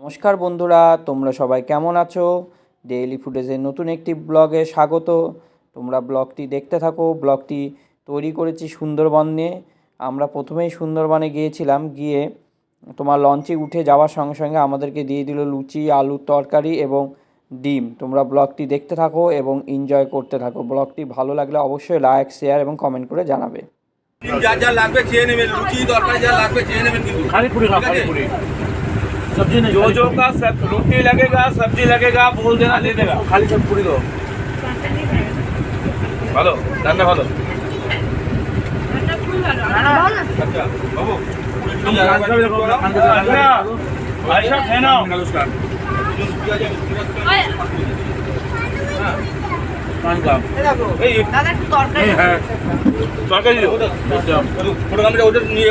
নমস্কার বন্ধুরা, তোমরা সবাই কেমন আছো? ডেইলি ফুডেজের নতুন একটি ব্লগে স্বাগত। তোমরা ব্লগটি দেখতে থাকো। ব্লগটি তৈরি করেছি সুন্দরবন নিয়ে। আমরা প্রথমেই সুন্দরবনে গিয়েছিলাম, গিয়ে তোমার লঞ্চে উঠে যাওয়ার সঙ্গে সঙ্গে আমাদেরকে দিয়ে দিল লুচি, আলুর তরকারি এবং ডিম। তোমরা ব্লগটি দেখতে থাকো এবং এনজয় করতে থাকো। ব্লগটি ভালো লাগলে অবশ্যই লাইক, শেয়ার এবং কমেন্ট করে জানাবে। যা যা লাগবে চেয়ে নেবেন, লুচি তরকারি যা লাগবে চেয়ে নেবেন, কিন্তু खाली पूरी खाओ, खाली पूरी सब्जी नहीं। जो का सब रोटी लगेगा, सब्जी लगेगा, बोल देना दे देगा। खाली सब पूरी दो। ভালো রান্না, ভালো আচ্ছা বাবু आयशा है ना নমস্কার। खान का এই দাদা একটু তরকারি হ্যাঁ তরকারি ওটা নিয়ে